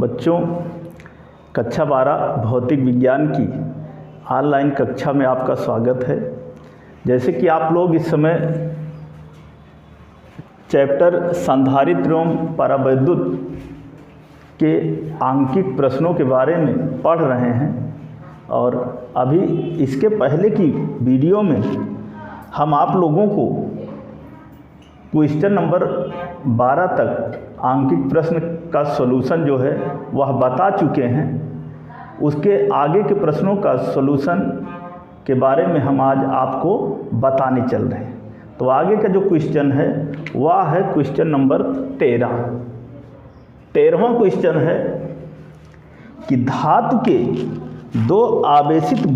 बच्चों, कक्षा 12 भौतिक विज्ञान की ऑनलाइन कक्षा में आपका स्वागत है। जैसे कि आप लोग इस समय चैप्टर संधारित्र एवं परावैद्युत के आंकिक प्रश्नों के बारे में पढ़ रहे हैं और अभी इसके पहले की वीडियो में हम आप लोगों को क्वेश्चन नंबर 12 तक आंकिक प्रश्न का सॉल्यूशन जो है वह बता चुके हैं। उसके आगे के प्रश्नों का सॉल्यूशन के बारे में हम आज आपको बताने चल रहे हैं। तो आगे का जो क्वेश्चन है वह है क्वेश्चन नंबर 13वां क्वेश्चन है कि धातु के दो आवेशित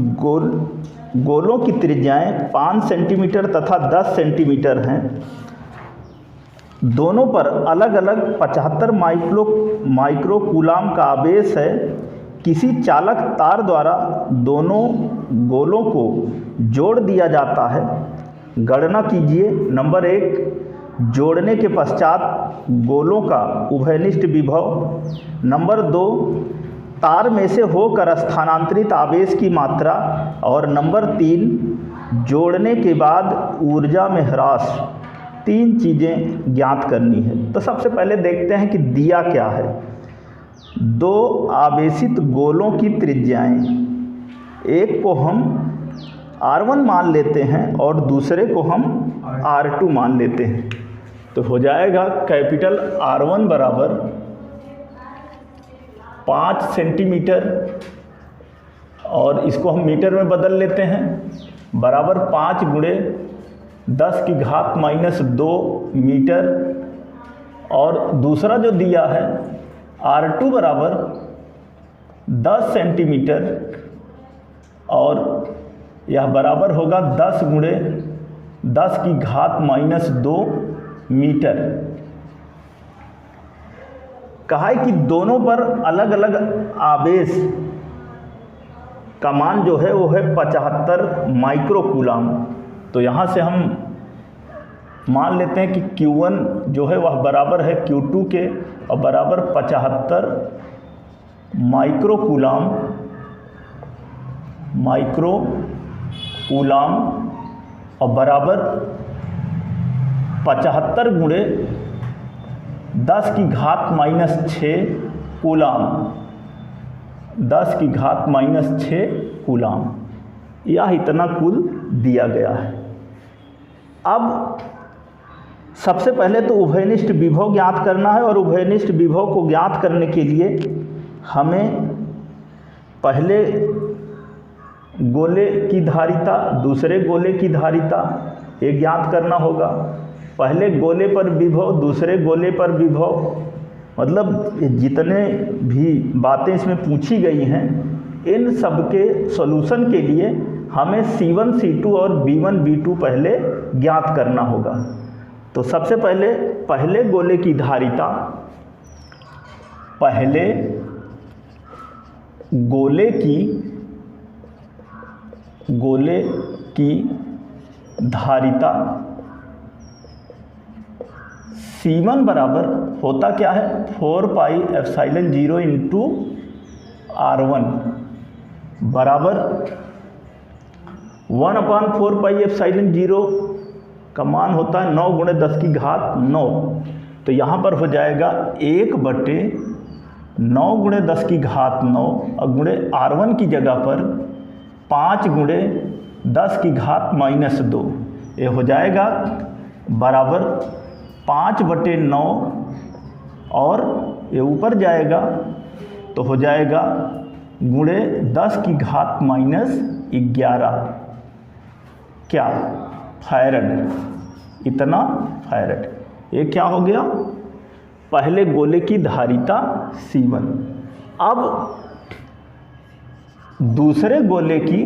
गोलों की त्रिज्याएं 5 सेंटीमीटर तथा 10 सेंटीमीटर हैं। दोनों पर अलग अलग 75 माइक्रो कूलाम का आवेश है। किसी चालक तार द्वारा दोनों गोलों को जोड़ दिया जाता है। गणना कीजिए। नंबर 1, जोड़ने के पश्चात गोलों का उभयनिष्ठ विभव। नंबर 2, तार में से होकर स्थानांतरित आवेश की मात्रा। और नंबर 3, जोड़ने के बाद ऊर्जा में ह्रास। 3 चीज़ें ज्ञात करनी है। तो सबसे पहले देखते हैं कि दिया क्या है। दो आवेशित गोलों की त्रिज्याएं, एक को हम R1 मान लेते हैं और दूसरे को हम R2 मान लेते हैं। तो हो जाएगा कैपिटल R1 बराबर 5 सेंटीमीटर और इसको हम मीटर में बदल लेते हैं, बराबर 5 गुणे 10 की घात -2 मीटर। और दूसरा जो दिया है R2 बराबर 10 सेंटीमीटर और यह बराबर होगा 10 गुणे 10 की घात -2 मीटर। कहा है कि दोनों पर अलग अलग आवेश का मान जो है वो है 75 माइक्रो कूलाम। तो यहाँ से हम मान लेते हैं कि Q1 जो है वह बराबर है Q2 के और बराबर 75 माइक्रो कूलाम और बराबर 75 गुणे 10 की घात -6 कूलाम। 10 की घात -6 कूलाम, यह इतना कुल दिया गया है। अब सबसे पहले तो उभयनिष्ठ विभव ज्ञात करना है और उभयनिष्ठ विभव को ज्ञात करने के लिए हमें पहले गोले की धारिता, दूसरे गोले की धारिता ये ज्ञात करना होगा। पहले गोले पर विभव, दूसरे गोले पर विभव, मतलब जितने भी बातें इसमें पूछी गई हैं इन सब के सॉल्यूशन के लिए हमें C1, C2 और B1, B2 पहले ज्ञात करना होगा। तो सबसे पहले गोले की धारिता, पहले गोले की धारिता C1 बराबर होता क्या है 4 पाई एप्सिलॉन 0 इंटू R1 बराबर 1/4 पाई एप्सिलॉन 0 का मान होता है 9 गुणे 10 की घात 9। तो यहाँ पर हो जाएगा 1/9 गुणे 10 की घात 9 और गुणे R1 की जगह पर 5 गुणे 10 की घात -2। ये हो जाएगा बराबर 5/9 और ये ऊपर जाएगा तो हो जाएगा गुणे 10 की घात -11 क्या फैरड, इतना फैरड। ये क्या हो गया पहले गोले की धारिता C1। अब दूसरे गोले की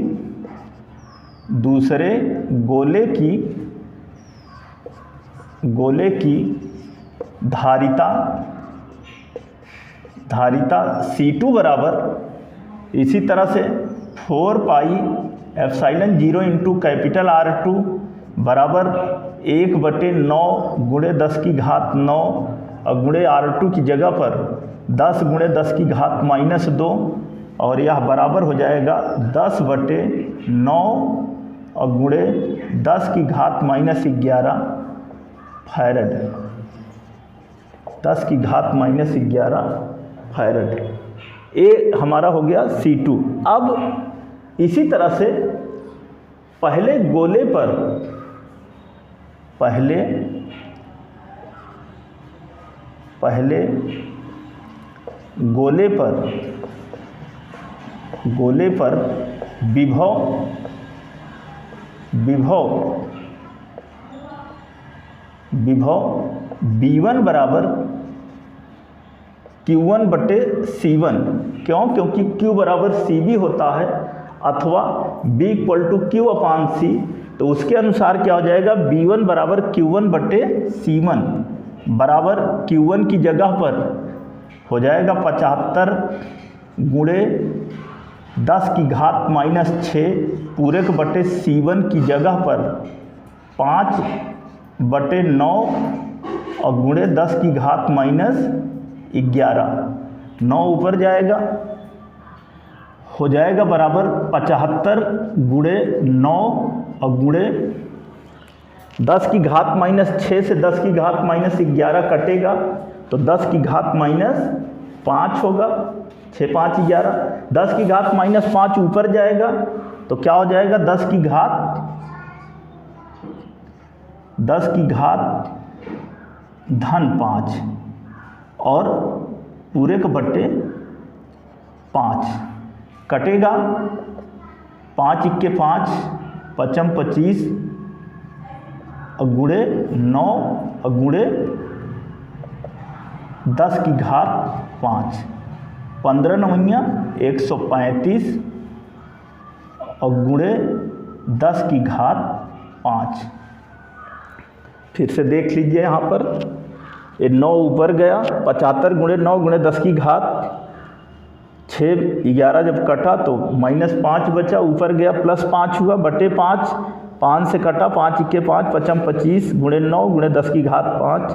धारिता C2 बराबर इसी तरह से 4 pi epsilon 0 into capital R2 बराबर 1/9 गुणे 10 की घात 9 और गुणे R2 की जगह पर 10 गुणे 10 की घात -2 और यह बराबर हो जाएगा 10/9 और गुणे 10 की घात -11 फैरड। 10 की घात -11 फैरड। ये हमारा हो गया C2। अब इसी तरह से पहले गोले पर विभव B1 बराबर Q1/C1। क्यों? क्योंकि Q बराबर CB होता है अथवा B = Q/C। तो उसके अनुसार क्या हो जाएगा, B1 बराबर Q1/C1 बराबर Q1 की जगह पर हो जाएगा 75 गुणे 10 की घात -6 पूरक बटे C1 की जगह पर 5/9 और गुणे 10 की घात -11। 9 ऊपर जाएगा, हो जाएगा बराबर 75 गुणे 9 और गुणे 10 की घात -6 से 10 की घात -11 कटेगा तो 10 की घात -5 होगा। 6 5 11। 10 की घात -5 ऊपर जाएगा तो क्या हो जाएगा, 10 की घात -5 और पूरे के बट्टे 5 कटेगा। 5 × 5 = 25 और गुणे 9 और गुणे 10 की घात 5 15 9 135 और गुणे 10 की घात 5। फिर से देख लीजिए यहाँ पर, ये 9 ऊपर गया, 75 गुणे 9 गुणे 10 की घात 6 11 जब कटा तो -5 बचा, ऊपर गया +5 हुआ बटे 5, 5 से कटा 5 × 5 = 25 गुणे 9 गुणे 10 की घात 5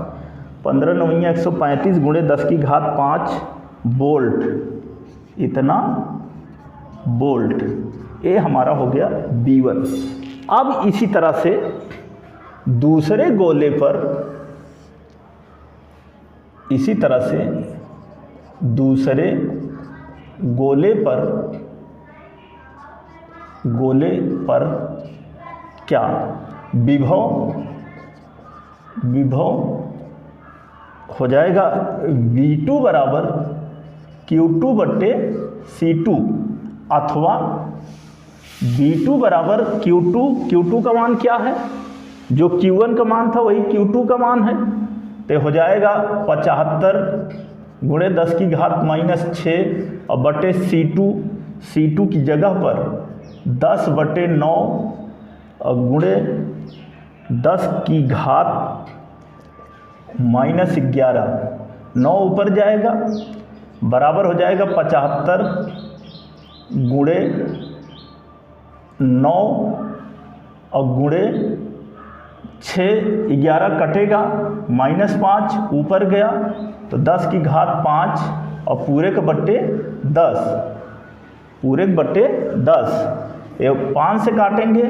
15 9 135 गुणे 10 की घात 5 वोल्ट। इतना वोल्ट। ये हमारा हो गया B1। अब इसी तरह से दूसरे गोले पर क्या विभव हो जाएगा V2 बराबर Q2/C2 अथवा V2 बराबर Q2 का मान क्या है, जो Q1 का मान था वही Q2 का मान है। तो हो जाएगा 75 गुणे 10 की घात -6 और बटे C2 की जगह पर 10/9 और गुणे 10 की घात -11। 9 ऊपर जाएगा, बराबर हो जाएगा 75 गुणे 9 और गुणे 6 11 कटेगा, -5 ऊपर गया तो 10 की घात 5 और पूरे के बट्टे 10। ये 5 से काटेंगे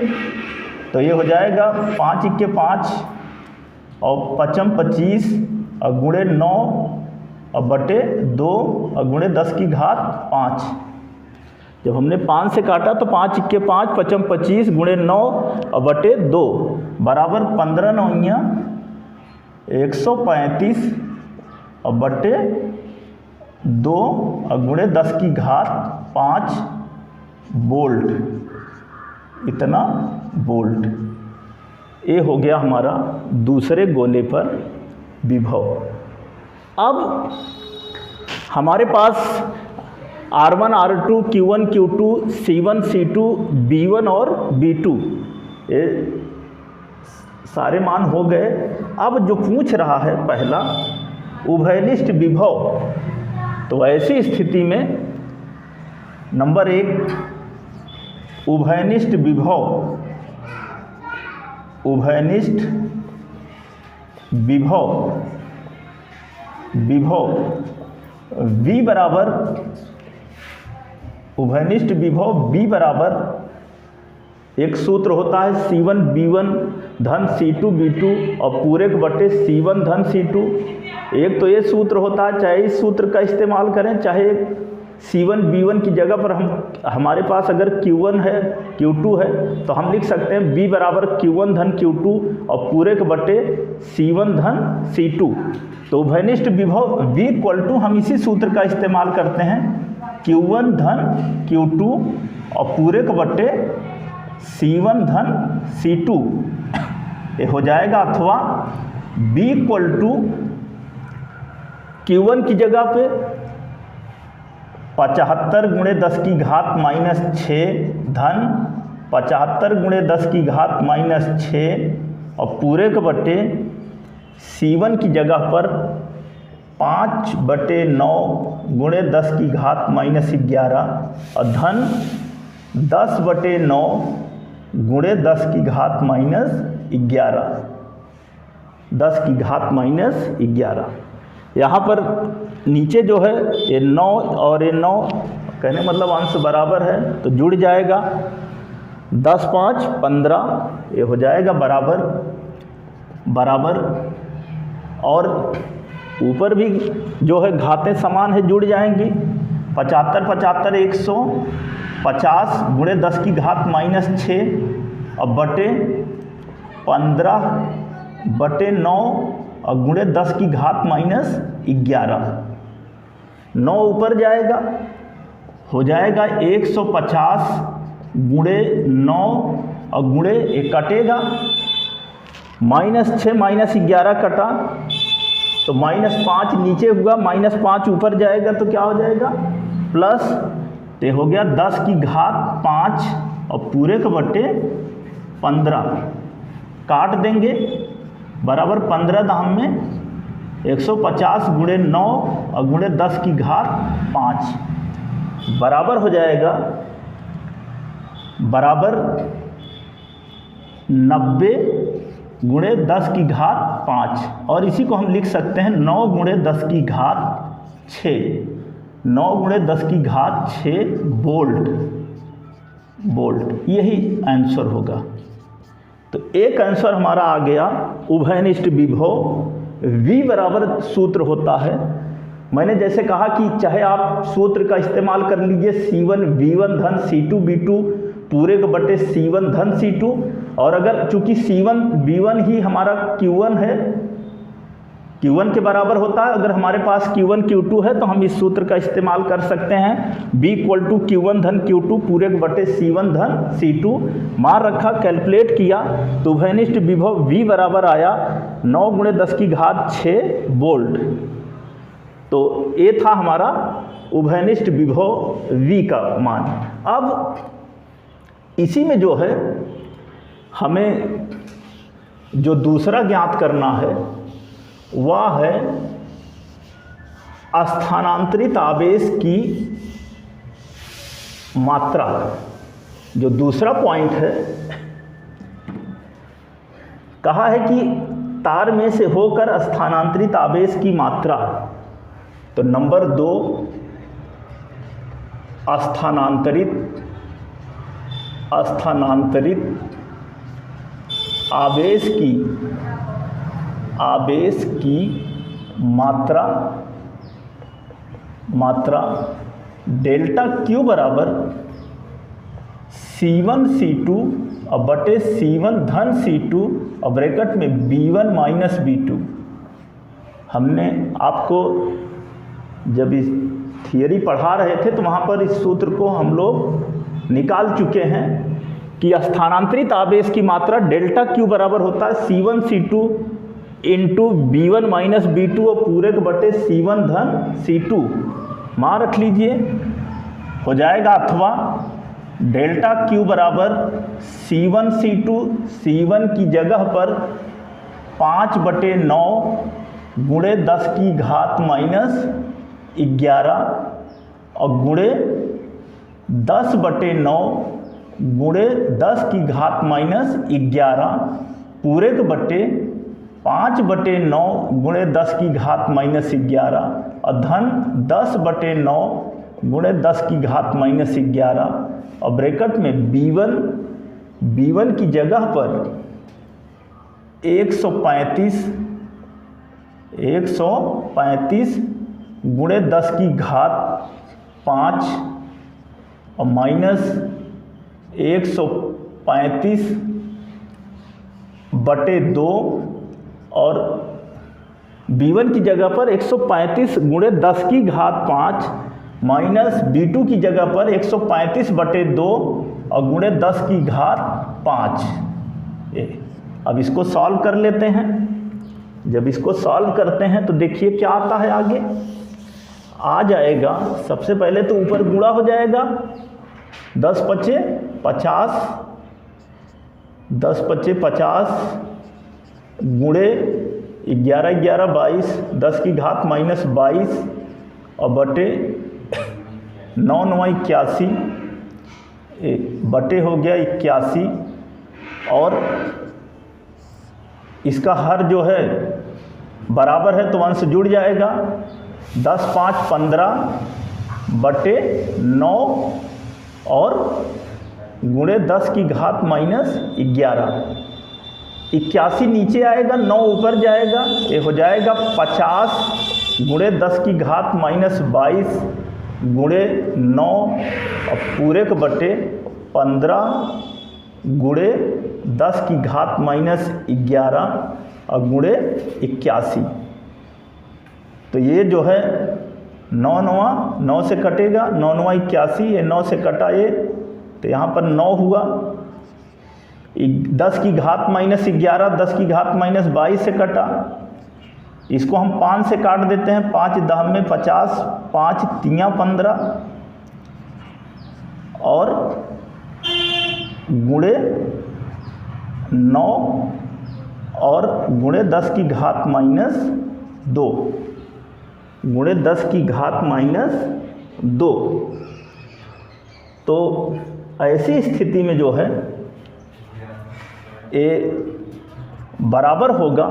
तो ये हो जाएगा 5 × 5 और 5 25 और गुणे 9 और बटे 2 और गुणे 10 की घात 5। जब हमने 5 से काटा तो 5 × 5 5 25 गुणे 9 और बटे 2 बराबर 15 9 135 और बटे 2 और गुणे 10 की घात 5 वोल्ट। इतना वोल्ट। ये हो गया हमारा दूसरे गोले पर विभव। अब हमारे पास R1 R2 Q1 Q2 C1 C2 B1 और B2 ये सारे मान हो गए। अब जो पूछ रहा है पहला उभयनिष्ठ विभव, तो ऐसी स्थिति में नंबर 1 उभयनिष्ठ विभव V बराबर उभयनिष्ठ विभव V बराबर एक सूत्र होता है C1 B1 धन C2 B2 और पूरे के बटे C1 धन C2। एक तो ये सूत्र होता है, चाहे इस सूत्र का इस्तेमाल करें, चाहे C1 B1 की जगह पर हमारे पास अगर Q1 है Q2 है तो हम लिख सकते हैं B बराबर Q1 धन Q2 और पूरे के बटे C1 धन C2। तो उभयनिष्ठ विभव V इक्वल टू हम इसी सूत्र का इस्तेमाल करते हैं Q1 धन Q2 और पूरे के बटे C1 धन C2 ये हो जाएगा। अथवा B इक्वल टू Q1 की जगह पे 75 गुणे 10 की घात माइनस 6 धन 75 गुणे 10 की घात माइनस 6 और पूरे के बटे C1 की जगह पर 5/9 गुणे 10 की घात माइनस 11 और धन 10/9 गुणे 10 की घात माइनस 11, 10 की घात माइनस 11। यहाँ पर नीचे जो है ये 9 और ये 9 कहने मतलब अंश बराबर है तो जुड़ जाएगा, 10 5 15 ये हो जाएगा बराबर बराबर। और ऊपर भी जो है घातें समान है जुड़ जाएंगी, 75 75 150 गुणे 10 की घात माइनस 6 और बटे 15/9 और गुणे 10 की घात माइनस 11, 9 ऊपर जाएगा हो जाएगा 150 गुणे 9 और गुणे एक कटेगा -6 -11 कटा तो -5 नीचे हुआ, -5 ऊपर जाएगा तो क्या हो जाएगा प्लस, तो हो गया 10 की घात 5 और पूरे के बटे 15 काट देंगे बराबर 15 दाम में 150 गुणे 9 और गुणे 10 की घात 5 बराबर हो जाएगा बराबर 90 गुणे 10 की घात 5 और इसी को हम लिख सकते हैं 9 गुणे 10 की घात 6, 9 गुणे 10 की घात 6 वोल्ट यही आंसर होगा। तो एक आंसर हमारा आ गया उभयनिष्ठ विभव V बराबर सूत्र होता है। मैंने जैसे कहा कि चाहे आप सूत्र का इस्तेमाल कर लीजिए C1 B1 धन C2 B2 पूरे के बटे C1 धन C2, और अगर चूंकि C1 B1 ही हमारा Q1 है, Q1 के बराबर होता है, अगर हमारे पास Q1 Q2 है तो हम इस सूत्र का इस्तेमाल कर सकते हैं B इक्वल टू Q1 धन Q2 पूरे के बटे C1 धन C2। मान रखा, कैलकुलेट किया तो उभयनिष्ठ विभव V बराबर आया 9 गुणे 10 की घात 6 वोल्ट। तो ये था हमारा उभयनिष्ठ विभव V का मान। अब इसी में जो है हमें जो दूसरा ज्ञात करना है वह है स्थानांतरित आवेश की मात्रा। जो दूसरा पॉइंट है, कहा है कि तार में से होकर स्थानांतरित आवेश की मात्रा। तो नंबर 2 स्थानांतरित आवेश की मात्रा डेल्टा Q बराबर C1 C2 और बटे C1 धन C2 और ब्रैकेट में B1 माइनस B2। हमने आपको जब इस थियरी पढ़ा रहे थे तो वहाँ पर इस सूत्र को हम लोग निकाल चुके हैं कि स्थानांतरित आवेश की मात्रा डेल्टा Q बराबर होता है C1 C2 into B1 minus B2 और पूरे के बटे C1 धन C2। मान रख लीजिए हो जाएगा। अथवा डेल्टा Q बराबर C1 C2, C1 की जगह पर 5/9 गुणे 10 की घात माइनस 11 और गुणे 10/9 गुणे 10 की घात माइनस 11 पूरे के बटे 5/9 गुणे 10 की घात माइनस 11 और धन 10/9 गुणे 10 की घात -11 और ब्रैकेट में b1 की जगह पर 135 गुणे 10 की घात 5 और -135/2 और b1 की जगह पर 135 गुणे 10 की घात 5 माइनस b2 की जगह पर 135/2 और गुणे 10 की घात 5। अब इसको सॉल्व कर लेते हैं। जब इसको सॉल्व करते हैं तो देखिए क्या आता है आगे। आ जाएगा, सबसे पहले तो ऊपर गुणा हो जाएगा, 10 पचे 50, 10 पचे 50 गुणे 11 11 22, 10 की घात -22 और बटे 9 9 81, बटे हो गया 81 और इसका हर जो है बराबर है तो अंश जुड़ जाएगा। 10 5 15 बटे 9 और गुणे 10 की घात -11, 81 नीचे आएगा, 9 ऊपर जाएगा, ये हो जाएगा 50 गुणे 10 की घात -22 गुणे 9 और पूरे के बटे 15 गुणे 10 की घात -11 और गुणे 81। तो ये जो है 9 9 से कटेगा, 9 9 81, ये 9 से कटा ये, तो यहाँ पर 9 हुआ। 10 की घात -11 10 की घात -22 से कटा, इसको हम 5 से काट देते हैं। 5 10 में 50, 5 3 15 और गुणे 9 और गुणे 10 की घात -2 गुणे 10 की घात -2। तो ऐसी स्थिति में जो है ये बराबर होगा।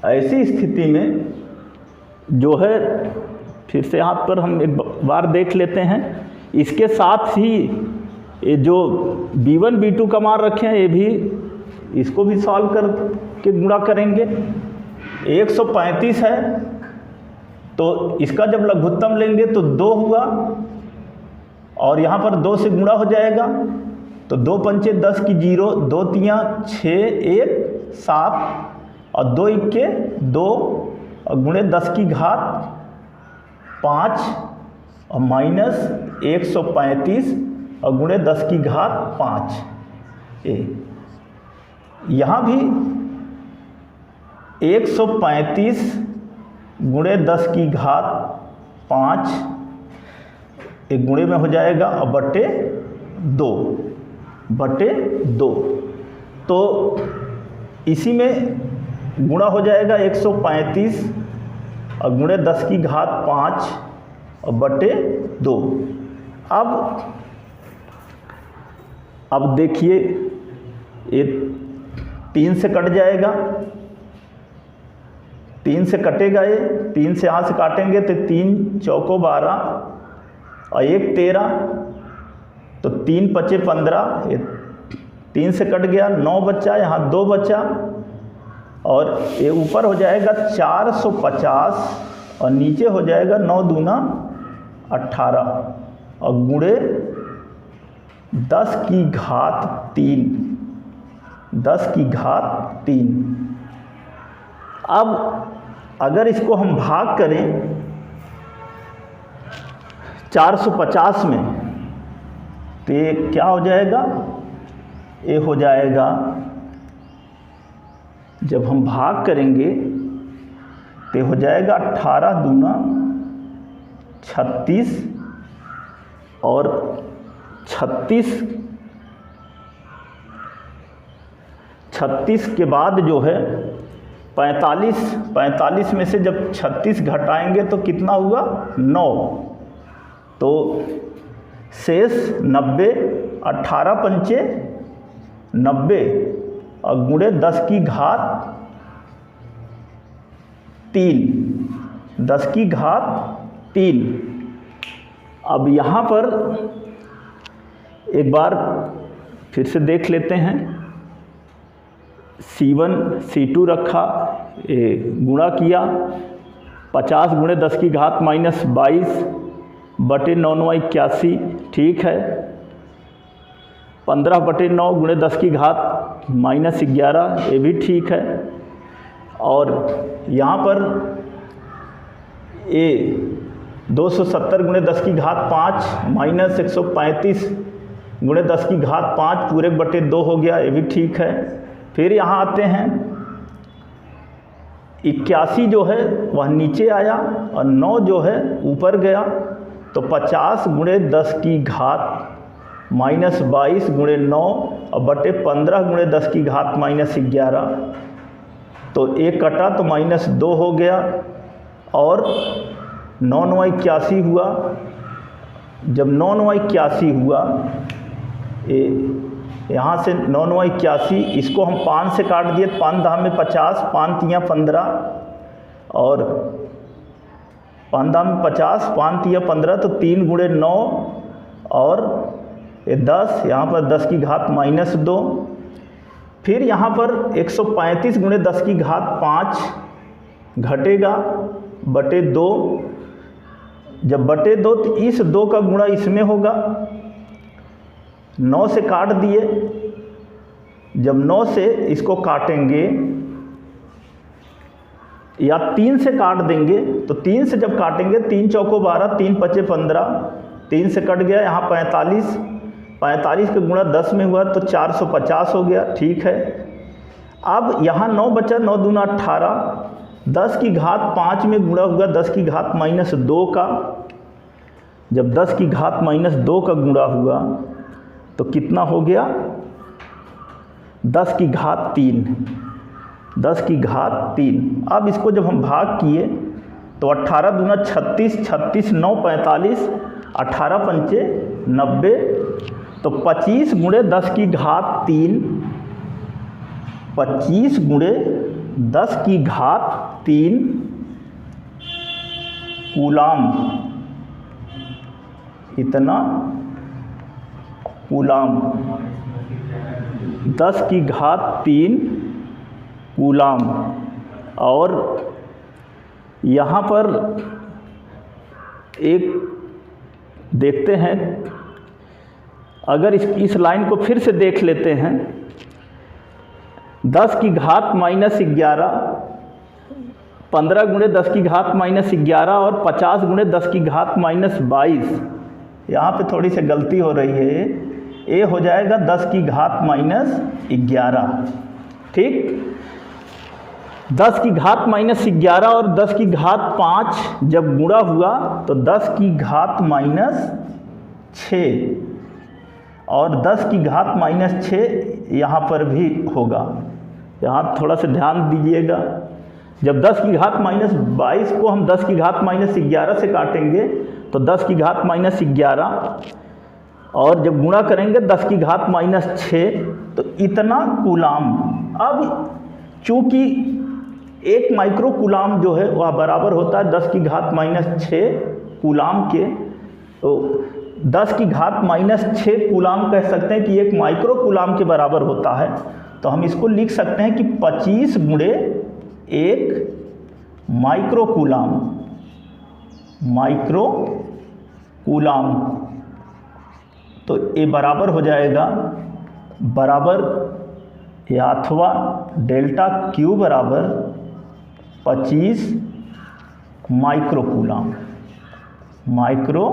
ऐसी स्थिति में जो है, फिर से यहाँ पर हम एक बार देख लेते हैं। इसके साथ ही ये जो b1 b2 का मान रखे हैं, ये भी इसको भी सॉल्व करके गुणा करेंगे। 135 है तो इसका जब लघुत्तम लेंगे तो 2 हुआ और यहाँ पर 2 से गुणा हो जाएगा, तो 2 पंचे 10 की 0, 2 तियाँ 6 1 7 और 2 इक्के 2 और गुणे 10 की घात 5 और -135 और गुणे 10 की घात 5। यहाँ भी 135 गुणे 10 की घात 5 एक गुणे में हो जाएगा और बटे 2। तो इसी में गुणा हो जाएगा 135 और गुणे 10 की घात 5 और बटे 2। अब देखिए ये 3 से कट जाएगा, 3 से कटेगा, ये 3 से यहाँ से काटेंगे तो 3 चौको 12 और 1 13, तो 3 पचे 15, ये 3 से कट गया, 9 बचा, यहाँ 2 बचा और ये ऊपर हो जाएगा 450 और नीचे हो जाएगा 9 दूना 18 और गुणे 10 की घात 3। अब अगर इसको हम भाग करें 450 में तो ये क्या हो जाएगा, ये हो जाएगा, जब हम भाग करेंगे तो हो जाएगा 18 दूना 36 और 36 के बाद जो है 45 में से जब 36 घटाएंगे तो कितना हुआ 9, तो शेष 90, 18 पंचे 90 और गुणे 10 की घात 3 10 की घात 3। अब यहाँ पर एक बार फिर से देख लेते हैं। C1 C2 रखा, गुणा किया, 50 गुणे 10 की घात -22 बटे 9×81, ठीक है। 15 बटे 9 गुणे 10 की घात -11, ये भी ठीक है। और यहाँ पर ये 270 गुणे 10 की घात 5 -135 गुणे 10 की घात 5 पूरे बटे 2 हो गया, ये भी ठीक है। फिर यहाँ आते हैं, 81 जो है वह नीचे आया और 9 जो है ऊपर गया, तो 50 गुणे 10 की घात -22 गुणे 9 और बटे 15 गुणे 10 की घात -11, तो एक कटा तो -2 हो गया और 9×81 हुआ। जब 9×81 हुआ, यहाँ से 9×81, इसको हम 5 से काट दिए, 5 दाम में 50, 5 तियाँ 15 और 5 दाम में 50, 5 तियाँ 15, तो 3 गुणे 9 और 10, यहाँ पर 10 की घात -2। फिर यहाँ पर 135 गुणे 10 की घात 5 घटेगा बटे 2। जब बटे 2 तो इस 2 का गुणा इसमें होगा, 9 से काट दिए। जब 9 से इसको काटेंगे या 3 से काट देंगे, तो 3 से जब काटेंगे, 3 चौको 12, 3 पचे 15, 3 से कट गया, यहाँ 45, 45 का गुणा 10 में हुआ तो 450 हो गया, ठीक है। अब यहाँ 9 बचा, 9 दूना 18, 10 की घात 5 में गुणा हुआ 10 की घात -2 का। जब 10 की घात -2 का गुणा हुआ तो कितना हो गया, 10 की घात 3, 10 की घात 3। अब इसको जब हम भाग किए तो 18 दूना 36, 36 9 45, 18 पंचे 90, तो 25 गुणे 10 की घात 3, 25 गुणे 10 की घात 3 कूलाम, इतना कूलाम, 10 की घात 3 कूलाम। और यहाँ पर एक देखते हैं, अगर इस लाइन को फिर से देख लेते हैं, 10 की घात -11, 15 गुणे 10 की घात -11 और 50 गुणे 10 की घात -22, यहाँ पे थोड़ी सी गलती हो रही है, ये हो जाएगा 10 की घात -11, ठीक। 10 की घात -11 और 10 की घात 5 जब गुणा हुआ तो 10 की घात -6 और 10 की घात -6 यहाँ पर भी होगा। यहाँ थोड़ा सा ध्यान दीजिएगा, जब 10 की घात -22 को हम 10 की घात -11 से काटेंगे तो 10 की घात -11 और जब गुणा करेंगे 10 की घात -6, तो इतना कूलाम। अब चूँकि 1 माइक्रो कूलाम जो है वह बराबर होता है 10 की घात -6 कूलाम के, तो 10 की घात -6 कूलाम कह सकते हैं कि 1 माइक्रो कूलाम के बराबर होता है। तो हम इसको लिख सकते हैं कि 25 गुणे 1 माइक्रो कूलाम, माइक्रो कूलाम, तो ये बराबर हो जाएगा, बराबर या अथवा डेल्टा Q बराबर 25 माइक्रो कूलाम, माइक्रो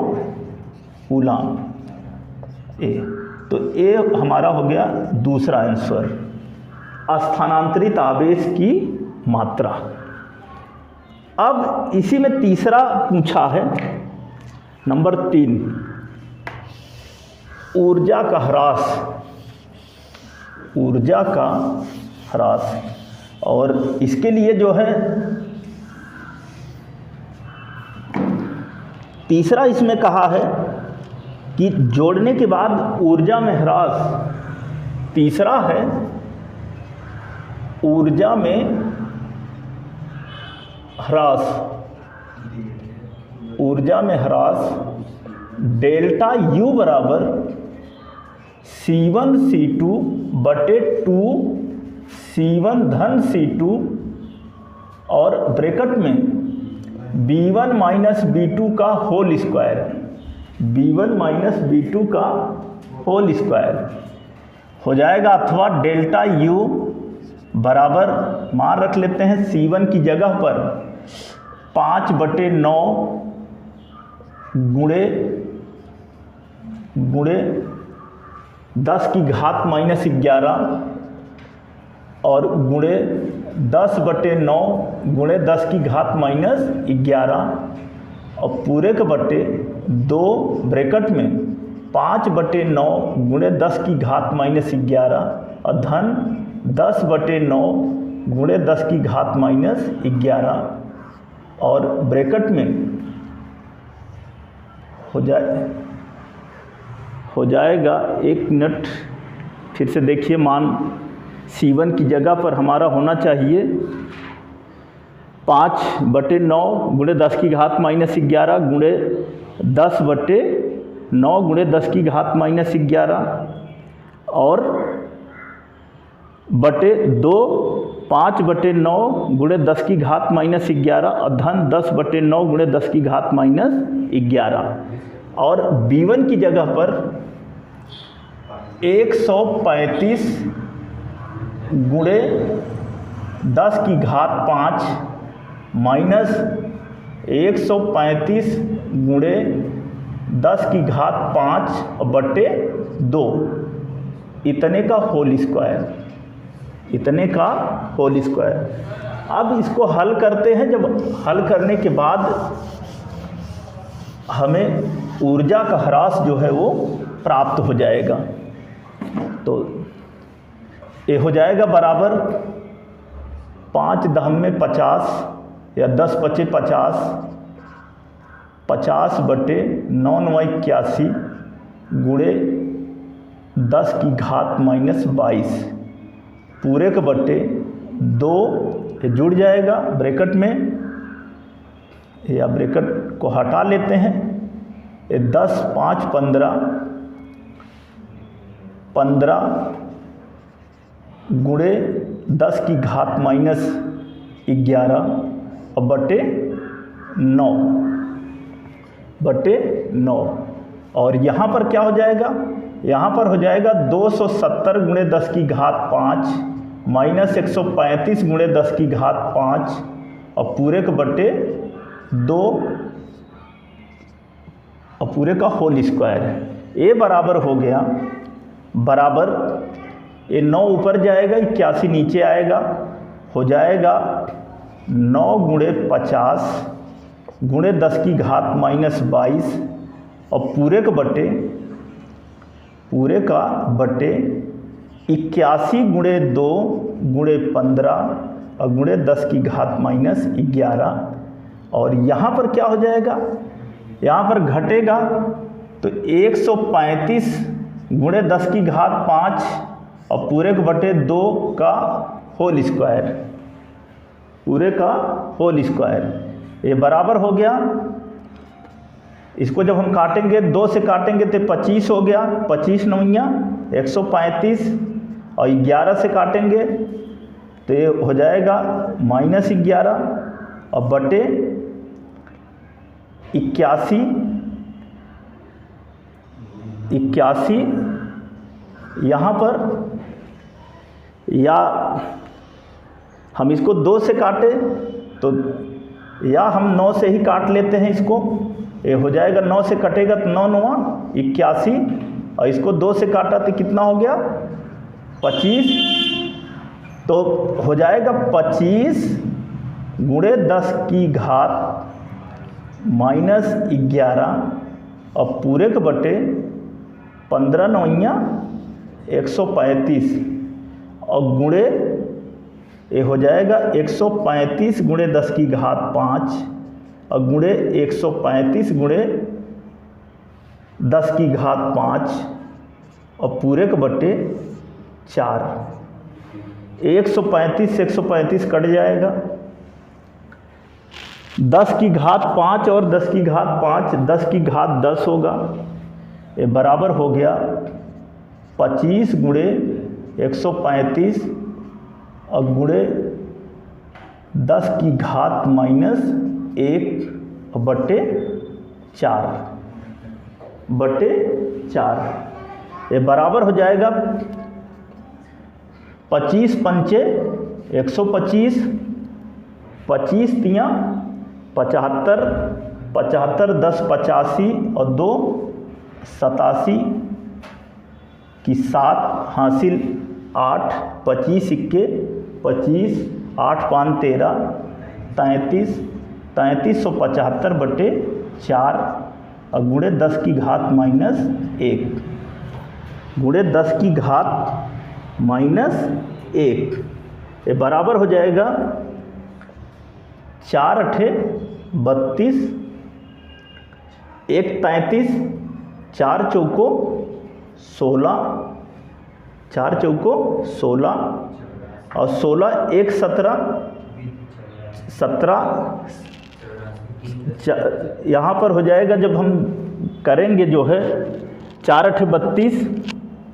कूलाम ए। तो ये हमारा हो गया दूसरा आंसर, स्थानांतरित आवेश की मात्रा। अब इसी में तीसरा पूछा है, नंबर 3, ऊर्जा का ह्रास, ऊर्जा का ह्रास। और इसके लिए जो है तीसरा इसमें कहा है कि जोड़ने के बाद ऊर्जा में ह्रास। तीसरा है ऊर्जा में ह्रास, ऊर्जा में ह्रास डेल्टा U बराबर C1 C2 बटे 2 C1 धन C2 और ब्रैकेट में B1 माइनस B2 का whole square, B1 minus B2 का होल स्क्वायर हो जाएगा, अथवा डेल्टा U बराबर मान रख लेते हैं C1 की जगह पर 5/9 गुणे 10 की घात -11 और गुणे 10/9 गुणे 10 की घात -11 और पूरे के बटे 2 ब्रैकेट में 5/9 गुणे 10 की घात -11 और धन 10/9 गुणे 10 की घात -11 और ब्रैकेट में हो जाएगा 1 मिनट फिर से देखिए, मान C1 की जगह पर हमारा होना चाहिए 5/9 गुणे 10 की घात -11 गुणे 10/9 गुणे 10 की घात -11 और बटे 2 5/9 गुणे 10 की घात -11 और धन 10/9 गुणे 10 की घात -11 और B1 की जगह पर 135 गुणे 10 की घात 5 माइनस 135 गुणे 10 की घात 5 बटे 2 इतने का होल स्क्वायर, इतने का होल स्क्वायर। अब इसको हल करते हैं। जब हल करने के बाद हमें ऊर्जा का ह्रास जो है वो प्राप्त हो जाएगा। तो ये हो जाएगा बराबर 5 दहम में 50 या 10 पचे 50, 50 बटे 9 9 81 गुणे 10 की घात -22 पूरे के बटे 2 जुड़ जाएगा ब्रैकेट में, या ब्रैकेट को हटा लेते हैं। 10 5 15 गुणे 10 की घात -11 और बटे 9 और यहाँ पर क्या हो जाएगा, यहाँ पर हो जाएगा 270 गुणे 10 की घात 5 माइनस 135 गुणे 10 की घात 5 और पूरे के बटे 2 और पूरे का होल स्क्वायर है। ये बराबर हो गया, बराबर ये 9 ऊपर जाएगा 81 नीचे आएगा, हो जाएगा 9 गुणे 50 गुणे 10 की घात -22 और पूरे का बटे 81 गुणे 2 गुणे 15 और गुणे 10 की घात -11 और यहाँ पर क्या हो जाएगा, यहाँ पर घटेगा तो 135 गुणे 10 की घात 5 और पूरे के बटे 2 का होल स्क्वायर, पूरे का होल स्क्वायर ये बराबर हो गया। इसको जब हम काटेंगे 2 से काटेंगे तो 25 हो गया, 25 9 135 और 11 से काटेंगे तो ये हो जाएगा -11 और बटे 81 यहाँ पर, या हम इसको 2 से काटे तो, या हम 9 से ही काट लेते हैं इसको, ये हो जाएगा 9 से कटेगा तो 9 9 81 और इसको 2 से काटा तो कितना हो गया 25, तो हो जाएगा 25 गुणे 10 की घात -11 और पूरे के बटे 15 9 135 और गुणे ये हो जाएगा 135 गुणे 10 की घात 5 और गुणे 135 गुणे 10 की घात 5 और पूरे के बटे 4। 135 से 135 कट जाएगा 10 की घात 5 और 10 की घात 5, 10 की घात 10 होगा। ये बराबर हो गया 25 गुणे 135 और गुणे 10 की घात -1 बटे 4। ये बराबर हो जाएगा 25 पंचे 125, 25 तियाँ 75, 75 10 85 और 2 87 की 7 हासिल 8, 25 इक्के 25, 8 5 13, 3375 बटे 4 और गुणे 10 की घात -1 गुणे 10 की घात -1। ये बराबर हो जाएगा 4 अठे 32, 1 33, 4 चौको 16, 4 चौको 16 और 16 1 17, 17 यहाँ पर हो जाएगा जब हम करेंगे जो है 4 अठे 32,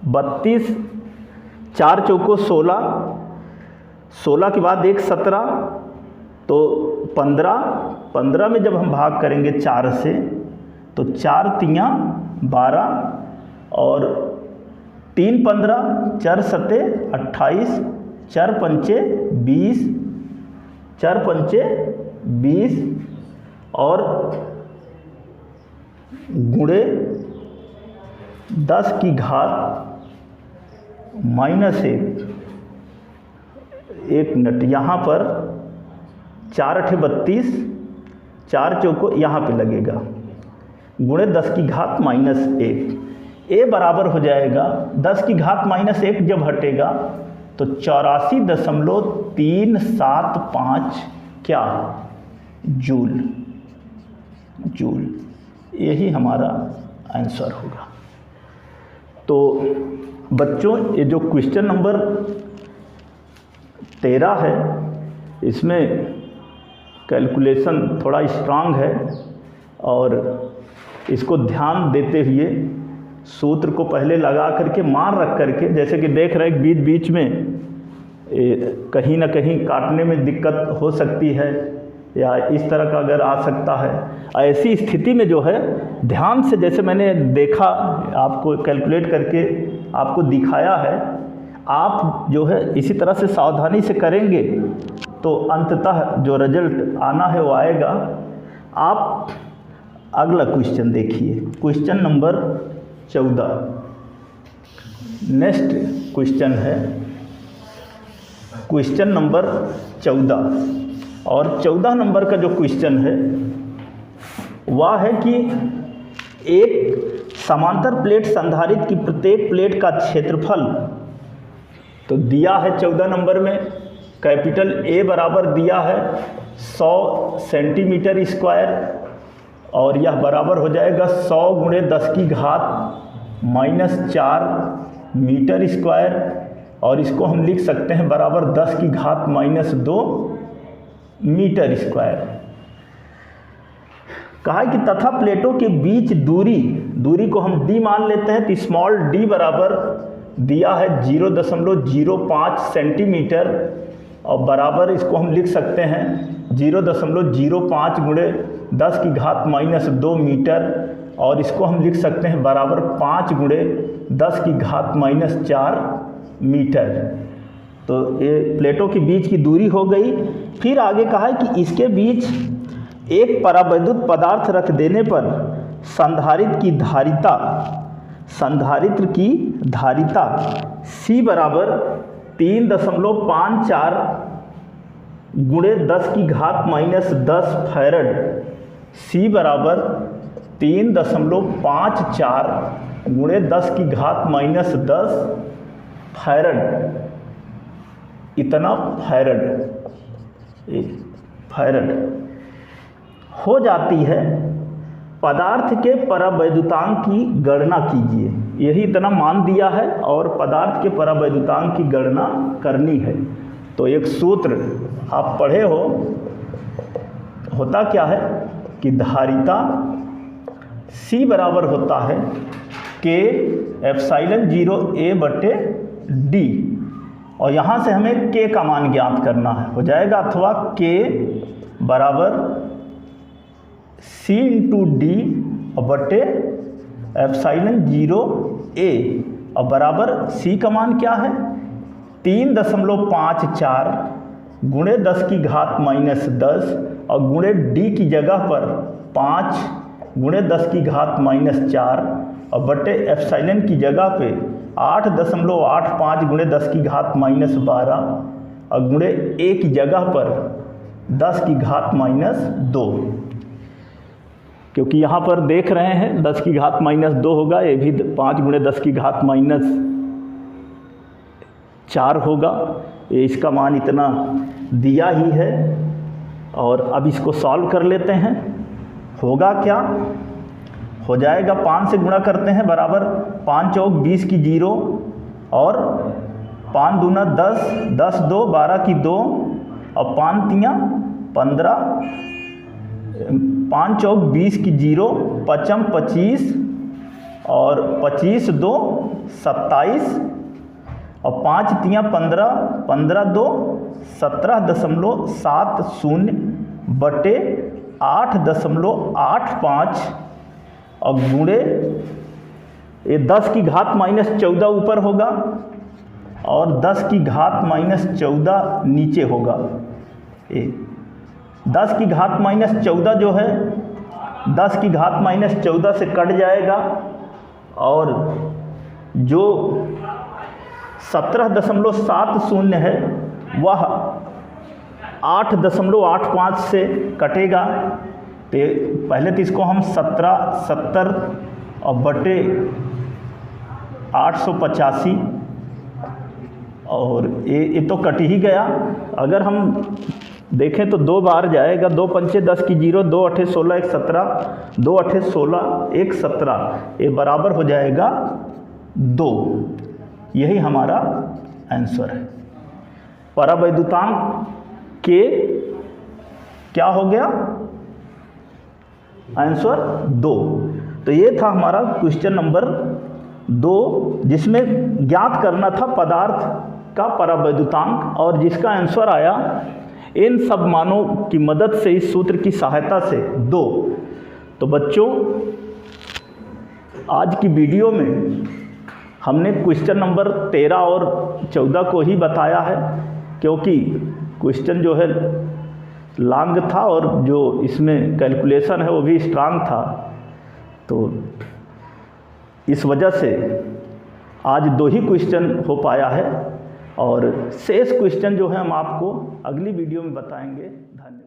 32 4 चौको 16, 16 के बाद 1 17 तो 15, 15 में जब हम भाग करेंगे 4 से तो 4 तियाँ 12 और 3 15, 4 सते 28, 4 पंचे 20, 4 पंचे 20 और गुणे 10 की घात -1। 1 मिनट, यहाँ पर 4 अठे 32, 4 चौको यहाँ पे लगेगा गुणे 10 की घात -1। ए बराबर हो जाएगा 10 की घात -1 जब हटेगा तो 84.375 क्या जूल। यही हमारा आंसर होगा। तो बच्चों ये जो क्वेश्चन नंबर 13 है इसमें कैलकुलेशन थोड़ा स्ट्रांग है और इसको ध्यान देते हुए सूत्र को पहले लगा करके मान रख करके, जैसे कि देख रहे हैं बीच बीच में कहीं ना कहीं काटने में दिक्कत हो सकती है या इस तरह का अगर आ सकता है, ऐसी स्थिति में जो है ध्यान से, जैसे मैंने देखा आपको कैलकुलेट करके आपको दिखाया है, आप जो है इसी तरह से सावधानी से करेंगे तो अंततः जो रिजल्ट आना है वो आएगा। आप अगला क्वेश्चन देखिए, क्वेश्चन नंबर 14। नेक्स्ट क्वेश्चन है क्वेश्चन नंबर 14 और 14 नंबर का जो क्वेश्चन है वह है कि एक समांतर प्लेट संधारित्र की प्रत्येक प्लेट का क्षेत्रफल तो दिया है 14 नंबर में, कैपिटल ए बराबर दिया है 100 सेंटीमीटर स्क्वायर और यह बराबर हो जाएगा 100 गुणे 10 की घात -4 मीटर स्क्वायर और इसको हम लिख सकते हैं बराबर 10 की घात -2 मीटर स्क्वायर। कहा है कि तथा प्लेटों के बीच दूरी को हम d मान लेते हैं तो स्मॉल d बराबर दिया है 0.05 सेंटीमीटर और बराबर इसको हम लिख सकते हैं 0.05 गुणे 10 की घात -2 मीटर और इसको हम लिख सकते हैं बराबर 5 गुणे 10 की घात -4 मीटर। तो ये प्लेटों के बीच की दूरी हो गई। फिर आगे कहा है कि इसके बीच एक परावैद्युत पदार्थ रख देने पर संधारित्र की धारिता C बराबर 3.54 गुणे 10 की घात -10 फैरड। C बराबर 3.54 गुणे 10 की घात -10 फैरड, इतना फैरड हो जाती है। पदार्थ के परावैद्युतांक की गणना कीजिए। यही इतना मान दिया है और पदार्थ के परावैद्युतांक की गणना करनी है। तो एक सूत्र आप पढ़े हो होता क्या है कि धारिता C बराबर होता है K एप्सिलॉन 0 A बटे D, और यहाँ से हमें K का मान ज्ञात करना है। हो जाएगा अथवा K बराबर C इंटू डी बटे एप्सिलॉन 0 A, और बराबर C का मान क्या है 3.54 गुणे 10 की घात माइनस 10, और गुणे D की जगह पर 5 गुणे 10 की घात माइनस 4, और बटे एप्सिलॉन की जगह पे 8.85 गुणे 10 की घात माइनस 12, और गुणे A की जगह पर 10 की घात माइनस 2, क्योंकि यहाँ पर देख रहे हैं 10 की घात माइनस 2 होगा, ये भी 5 गुणे 10 की घात माइनस 4 होगा। ये इसका मान इतना दिया ही है, और अब इसको सॉल्व कर लेते हैं। होगा क्या, हो जाएगा 5 से गुणा करते हैं बराबर 5 चौक 20 की 0, और 5 दूना 10, 10 2 12 की 2, और 5 तियाँ 15, 5 चौक 20 की 0, 5 25, और 25 2 27, और 5 तियाँ 15, 15 2 17.70 बटे 8.85, और गुणे ये 10 की घात माइनस 14 ऊपर होगा, और 10 की घात माइनस 14 नीचे होगा। 10 की घात माइनस 14 जो है 10 की घात माइनस 14 से कट जाएगा, और जो 17.70 है वह 8.85 से कटेगा। तो पहले तो इसको हम 70 और बटे 885, और ये तो कट ही गया। अगर हम देखें तो 2 बार जाएगा, 2 पंचे 10 की 0, 2 अठे 16 1 17, 2 अठे 16 1 17, ये बराबर हो जाएगा 2। यही हमारा आंसर है। परावैद्युतांक के क्या हो गया, आंसर 2। तो ये था हमारा क्वेश्चन नंबर 2, जिसमें ज्ञात करना था पदार्थ का परावैद्युतांक, और जिसका आंसर आया इन सब मानों की मदद से, इस सूत्र की सहायता से 2। तो बच्चों, आज की वीडियो में हमने क्वेश्चन नंबर 13 और 14 को ही बताया है, क्योंकि क्वेश्चन जो है लॉन्ग था और जो इसमें कैलकुलेशन है वो भी स्ट्रांग था। तो इस वजह से आज 2 ही क्वेश्चन हो पाया है, और शेष क्वेश्चन जो है हम आपको अगली वीडियो में बताएंगे। धन्यवाद।